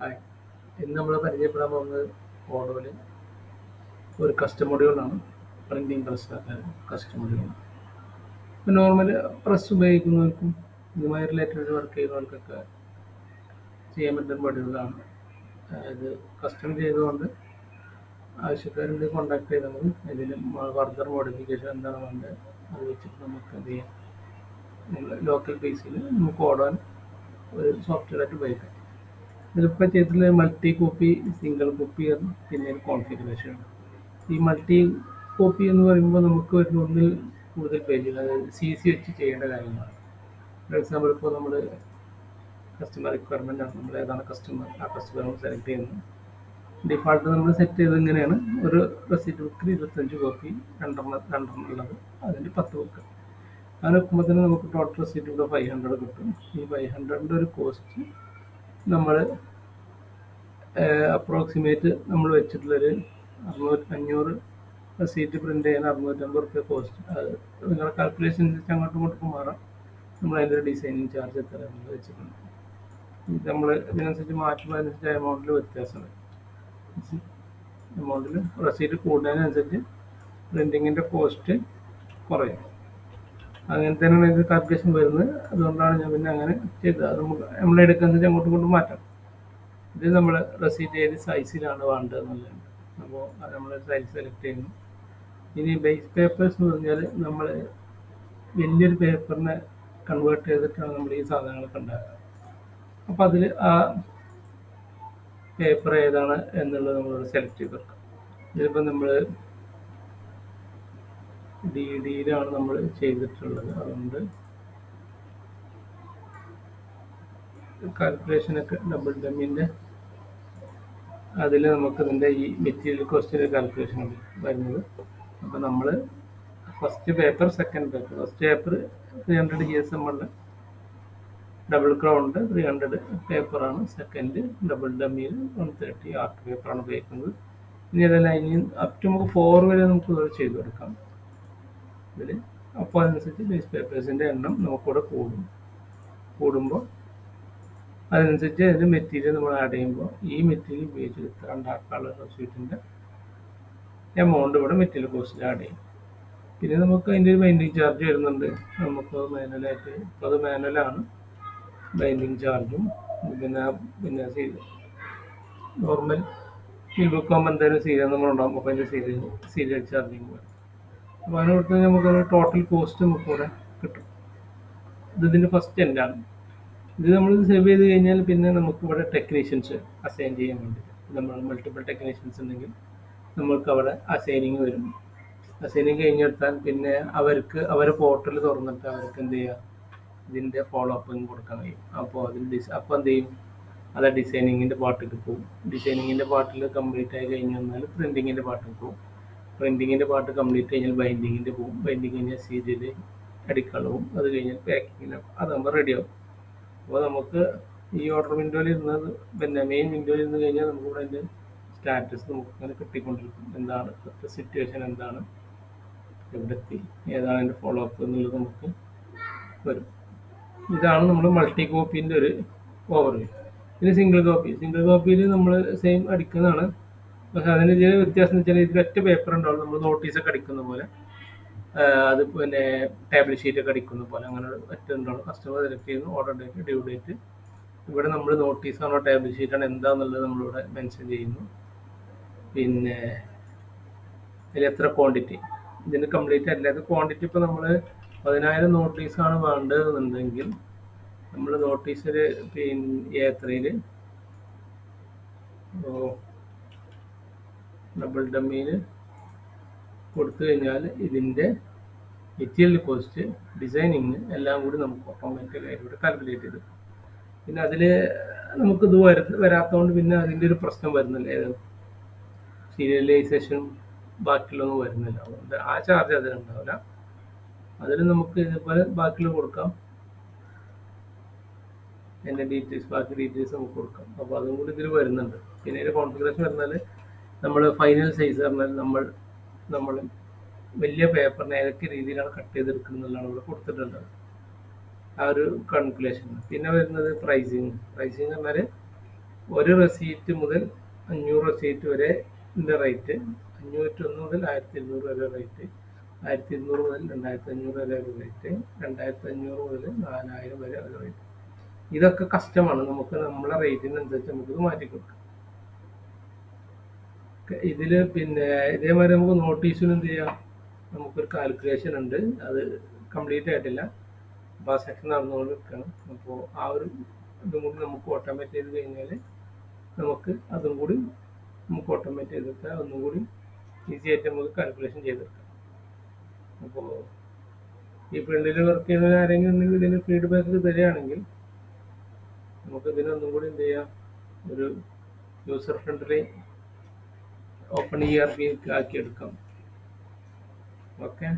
Hi. ഇന്ന് നമ്മൾ പരിചയപ്പെടാൻ പോകുന്നത് ഓഡോയിൽ ഒരു കസ്റ്റം മൊഡ്യൂളാണ്. Printing press custom module. Normal press ഉപയോഗിക്കുന്നവർക്കും ഇതുമായി റിലേറ്റഡ് വർക്ക് ചെയ്യുന്നവർക്കൊക്കെ ചെയ്യാൻ പറ്റുന്ന മൊഡ്യൂളാണ്. ഇത് കസ്റ്റം ചെയ്തുകൊണ്ട് ആവശ്യക്കാരുണ്ട് കോൺടാക്ട് ചെയ്താൽ ഇതിൽ ഫർദർ മോഡിഫിക്കേഷൻ എന്താണ് വേണ്ടത് അത് വെച്ചിട്ട് നമുക്ക് എന്ത് ചെയ്യാം, ലോക്കൽ ബേസിൽ നമുക്ക് ഓടാൻ ഒരു സോഫ്റ്റ്വെയറായിട്ട് ഉപയോഗിക്കാം. ഇതിലിപ്പോൾ ചെയ്തിട്ടുള്ള മൾട്ടി കോപ്പി, സിംഗിൾ കോപ്പി, പിന്നെ ഒരു കോൺഫിഗറേഷൻ. ഈ മൾട്ടി കോപ്പി എന്ന് പറയുമ്പോൾ നമുക്ക് ഒരു ഒന്നിൽ കൂടുതൽ പേജുകൾ, അതായത് CC വെച്ച് ചെയ്യേണ്ട കാര്യങ്ങളാണ്. ഫോർ എക്സാമ്പിൾ, ഇപ്പോൾ നമ്മൾ കസ്റ്റമർ റിക്വയർമെൻ്റ് ആണ്, നമ്മൾ ഏതാണ് കസ്റ്റമർ, ആ കസ്റ്റമർ നമ്മൾ സെലക്ട് ചെയ്യുന്നു. ഡിഫാൾട്ട് നമ്മൾ സെറ്റ് ചെയ്തത് ഇങ്ങനെയാണ്: ഒരു റെസിപ്റ്റ് ബുക്കിൽ 25 കോപ്പി, രണ്ടെണ്ണം ഉള്ളത്, അതിൻ്റെ 10 ബുക്ക്. അങ്ങനെ വെക്കുമ്പോൾ തന്നെ നമുക്ക് ടോട്ടൽ റെസിപ്റ്റ് ഇവിടെ 500 കിട്ടും. ഈ 500ൻ്റെ ഒരു കോസ്റ്റ് നമ്മൾ അപ്രോക്സിമേറ്റ് നമ്മൾ വെച്ചിട്ടുള്ളൊരു 500 റെസീറ്റ് പ്രിൻ്റ് ചെയ്യാൻ 650 റുപ്യ കോസ്റ്റ്. അത് നിങ്ങളുടെ കാൽക്കുലേഷൻ അനുസരിച്ച് അങ്ങോട്ടും ഇങ്ങോട്ടും മാറാം. നമ്മൾ അതിൻ്റെ ഒരു ഡിസൈനിങ് ചാർജ് എത്ര നമ്മൾ വെച്ചിട്ടുണ്ട്. ഇത് നമ്മൾ ഇതിനനുസരിച്ച് മാറ്റുമ്പോൾ അതിനനുസരിച്ച് എമൗണ്ടിൽ വ്യത്യാസമുണ്ട്. എമൗണ്ടിൽ റെസീറ്റ് കൂടുന്നതിനനുസരിച്ച് പ്രിൻറ്റിങ്ങിൻ്റെ കോസ്റ്റ് കുറയും. അങ്ങനെ തന്നെയാണ് ഇത് കാൽക്കുലേഷൻ വരുന്നത്. അതുകൊണ്ടാണ് ഞാൻ പിന്നെ അങ്ങനെ ചെയ്തത്. അത് നമ്മൾ എടുക്കുന്നതിന് അങ്ങോട്ടും ഇങ്ങോട്ടും മാറ്റാം. ഇത് നമ്മൾ റെസീറ്റ് ഏത് സൈസിലാണ് വേണ്ടത് എന്നുള്ളതാണ്. അപ്പോൾ അത് നമ്മൾ സൈസ് സെലക്ട് ചെയ്യുന്നു. ഇനി ബേസ് പേപ്പേഴ്സ് എന്ന് പറഞ്ഞാൽ നമ്മൾ വലിയൊരു പേപ്പറിനെ കൺവേർട്ട് ചെയ്തിട്ടാണ് നമ്മൾ ഈ സാധനങ്ങളൊക്കെ ഉണ്ടാക്കുക. അപ്പോൾ അതിൽ ആ പേപ്പർ ഏതാണ് എന്നുള്ളത് നമ്മളോട് സെലക്ട് ചെയ്ത് വെക്കാം. ഇതിലിപ്പോൾ നമ്മൾ DDയിലാണ് നമ്മൾ ചെയ്തിട്ടുള്ളത്. അതുകൊണ്ട് കാൽക്കുലേഷനൊക്കെ ഡബിൾ ഡമ്മിൻ്റെ അതിൽ നമുക്ക് ഇതിൻ്റെ ഈ മെറ്റീരിയൽ കോസ്റ്റിൻ്റെ കാൽക്കുലേഷൻ വരുന്നത്. അപ്പോൾ നമ്മൾ first paper, second paper. First paper 300 GSM double crowned 300 പേപ്പറാണ്. സെക്കൻഡ് ഡബിൾ ഡമ്മിയിൽ 130 ആർട്ട് പേപ്പറാണ് ഉപയോഗിക്കുന്നത്. ഇനി അതല്ല, ഇനി അപ് ടു നമുക്ക് 4 വരെ നമുക്ക് ചെയ്ത് കൊടുക്കാം ഇതിൽ. അപ്പോൾ അതനുസരിച്ച് ബേസ് പേപ്പേഴ്സിൻ്റെ എണ്ണം നമുക്കിവിടെ കൂടുമ്പോൾ അതനുസരിച്ച് അതിൻ്റെ മെറ്റീരിയൽ നമ്മൾ ആഡ് ചെയ്യുമ്പോൾ ഈ മെറ്റീരിയൽ ഉപയോഗിച്ച് ഉണ്ടാക്കാനുള്ള ഷീറ്റിൻ്റെ എമൗണ്ട് ഇവിടെ മെറ്റീരിയൽ കോസ്റ്റിൽ ആഡ് ചെയ്യും. പിന്നെ നമുക്ക് അതിൻ്റെ ഒരു ബൈൻഡിങ് ചാർജ് വരുന്നുണ്ട്. നമുക്ക് മാനുവലായിട്ട്, ഇപ്പോൾ അത് മാനുവലാണ്, ബൈൻഡിങ് ചാർജും പിന്നെ നോർമൽ ഫീൽ ബുക്ക് ആകുമ്പോൾ എന്തായാലും സീരിയൽ നമ്മളുണ്ടാകും. അപ്പോൾ അതിൻ്റെ സീരിയൽ ചാർജിങ് വരും. അപ്പോൾ അതിന് കൊടുത്ത് നമുക്കൊരു ടോട്ടൽ കോസ്റ്റ് നമുക്കിവിടെ കിട്ടും. ഇതിൻ്റെ ഫസ്റ്റ് എൻഡാണ്. ഇത് നമ്മൾ സേവ് ചെയ്ത് കഴിഞ്ഞാൽ പിന്നെ നമുക്കിവിടെ ടെക്നീഷ്യൻസ് അസൈൻ ചെയ്യാൻ വേണ്ടി, നമ്മൾ മൾട്ടിപ്പിൾ ടെക്നീഷ്യൻസ് ഉണ്ടെങ്കിൽ നമ്മൾക്ക് അവിടെ അസൈനിങ് വരും. അസൈനിങ് കഴിഞ്ഞെടുത്താൽ പിന്നെ അവർക്ക് അവരെ പോർട്ടൽ തുറന്നിട്ട് അവർക്ക് എന്ത് ചെയ്യുക, ഇതിൻ്റെ ഫോളോ അപ്പിങ് കൊടുക്കാൻ കഴിയും. അപ്പോൾ അപ്പോൾ എന്ത് ചെയ്യും, അത് ഡിസൈനിങ്ങിൻ്റെ പാർട്ടിൽ പോകും. ഡിസൈനിങ്ങിൻ്റെ പാർട്ടിൽ കംപ്ലീറ്റ് ആയി കഴിഞ്ഞ് വന്നാൽ പ്രിൻറ്റിങ്ങിൻ്റെ പാർട്ടിൽ പോകും. പ്രിൻറ്റിങ്ങിൻ്റെ പാർട്ട് കംപ്ലീറ്റ് കഴിഞ്ഞാൽ ബൈൻഡിങ്ങിൻ്റെ പോകും. ബൈൻഡിങ് കഴിഞ്ഞാൽ സീരിയൽ അടിക്കളവും, അത് കഴിഞ്ഞാൽ പാക്കിങ്ങിന് അതാകുമ്പോൾ റെഡിയാവും. അപ്പോൾ നമുക്ക് ഈ ഓർഡർ വിൻഡോയിൽ ഇരുന്നത്, പിന്നെ മെയിൻ വിൻഡോയിൽ ഇരുന്ന് കഴിഞ്ഞാൽ നമുക്കിവിടെ അതിൻ്റെ സ്റ്റാറ്റസ് നമുക്ക് ഇങ്ങനെ കിട്ടിക്കൊണ്ടിരിക്കും. എന്താണ് ഇപ്പോഴത്തെ സിറ്റുവേഷൻ, എന്താണ്, എവിടെ എത്തി, ഏതാണ് അതിൻ്റെ ഫോളോ അപ്പ് എന്നുള്ളത് നമുക്ക് വരും. ഇതാണ് നമ്മൾ മൾട്ടി കോപ്പീൻ്റെ ഒരു ഓവർവ്യൂ. പിന്നെ സിംഗിൾ കോപ്പിയിൽ നമ്മൾ സെയിം അടിക്കുന്നതാണ്. പക്ഷെ അതിന് ഇതിൽ വ്യത്യാസം എന്ന് വെച്ചാൽ ഇതിൽ ഒറ്റ പേപ്പർ ഉണ്ടാവും. നമ്മൾ നോട്ടീസൊക്കെ അടിക്കുന്ന പോലെ, അത് പിന്നെ ടേബിൾ ഷീറ്റൊക്കെ അടിക്കുന്ന പോലെ അങ്ങനെ ഒറ്റ ഉണ്ടാവും. കസ്റ്റമർ സെലക്ട് ചെയ്യുന്നു, ഓർഡർ ഡേറ്റ്, ഡ്യൂ ഡേറ്റ്. ഇവിടെ നമ്മൾ നോട്ടീസാണോ ടേബിൾ ഷീറ്റാണോ എന്താണെന്നുള്ളത് നമ്മളിവിടെ മെൻഷൻ ചെയ്യുന്നു. പിന്നെ അതിൽ എത്ര ക്വാണ്ടിറ്റി, ഇതിന് കംപ്ലീറ്റ് അല്ലാതെ ക്വാണ്ടിറ്റി ഇപ്പോൾ നമ്മൾ 10,000 നോട്ടീസാണ് വേണ്ടതെന്നുണ്ടെങ്കിൽ നമ്മൾ നോട്ടീസിൽ പിന്നെ എത്രയിൽ ഡബിൾ ഡമ്മിയിൽ കൊടുത്തു കഴിഞ്ഞാൽ ഇതിൻ്റെ മെറ്റീരിയൽ കോസ്റ്റ്, ഡിസൈനിങ് എല്ലാം കൂടി നമുക്ക് ഓട്ടോമാറ്റിക്കലായിട്ട് ഇവിടെ കാൽക്കുലേറ്റ് ചെയ്ത്. പിന്നെ അതിൽ നമുക്കിത് വരാത്തതുകൊണ്ട് പിന്നെ അതിൻ്റെ ഒരു പ്രശ്നം വരുന്നില്ല, സീരിയലൈസേഷൻ ബാക്കിയുള്ളതൊന്നും വരുന്നില്ല. അതുകൊണ്ട് ആ ചാർജ് അതിലുണ്ടാവില്ല. അതിൽ നമുക്ക് ഇതുപോലെ ബാക്കിയുള്ള കൊടുക്കാം, എൻ്റെ ബാക്കി ഡീറ്റെയിൽസ് നമുക്ക് കൊടുക്കാം. അപ്പോൾ അതും കൂടി ഇതിൽ വരുന്നുണ്ട്. പിന്നെ ഇതിൻ്റെ കോൺഫിഗറേഷൻ പറഞ്ഞാൽ നമ്മൾ ഫൈനൽ സൈസ് പറഞ്ഞാൽ നമ്മൾ വലിയ പേപ്പറിനെ ഏതൊക്കെ രീതിയിലാണ് കട്ട് ചെയ്തെടുക്കുന്നത് എന്നുള്ളതാണ് ഇവിടെ കൊടുത്തിട്ടുള്ളത്, ആ ഒരു കാൽക്കുലേഷൻ. പിന്നെ വരുന്നത് പ്രൈസിങ് പറഞ്ഞാൽ ഒരു റെസീറ്റ് മുതൽ 500 റെസീറ്റ് വരെ റേറ്റ്, 501 മുതൽ 1200 വരെ റേറ്റ്, 1200 മുതൽ 2500 വരെ ഒരു റേറ്റ്, 2500 മുതൽ 4000 വരെ ഒരു റേറ്റ്. ഇതൊക്കെ കസ്റ്റമാണ്. നമുക്ക് നമ്മളെ റേറ്റിനനുസരിച്ച് നമുക്ക് മാറ്റി കൊടുക്കാം. ഇതില് പിന്നെ ഇതേമാതിരി നമുക്ക് നോട്ടീസിന് എന്ത് ചെയ്യാം, നമുക്കൊരു കാൽക്കുലേഷൻ ഉണ്ട്, അത് കംപ്ലീറ്റ് ആയിട്ടില്ല, അപ്പോൾ ആ സെക്ഷൻ നടന്നുകൊണ്ട് നിൽക്കണം. അപ്പോൾ ആ ഒരു ഇതും കൂടി നമുക്ക് ഓട്ടോമേറ്റ് ചെയ്ത് കഴിഞ്ഞാൽ നമുക്ക് അതും കൂടി നമുക്ക് ഓട്ടോമേറ്റ് ചെയ്തിട്ട് ഒന്നും കൂടി ഈസി ആയിട്ട് നമുക്ക് കാൽക്കുലേഷൻ ചെയ്തെടുക്കാം. അപ്പോൾ ഈ ഫീൽഡിൽ വർക്ക് ചെയ്യുന്ന ആരെങ്കിലും ഉണ്ടെങ്കിൽ ഇതിന് ഫീഡ്ബാക്ക് തരികയാണെങ്കിൽ നമുക്ക് ഇതിനൊന്നും കൂടി എന്ത് ചെയ്യാം, ഒരു യൂസർ ഫ്രണ്ട്ലി ഓപ്പൺ ERP ആക്കിയെടുക്കാം. ഓക്കെ.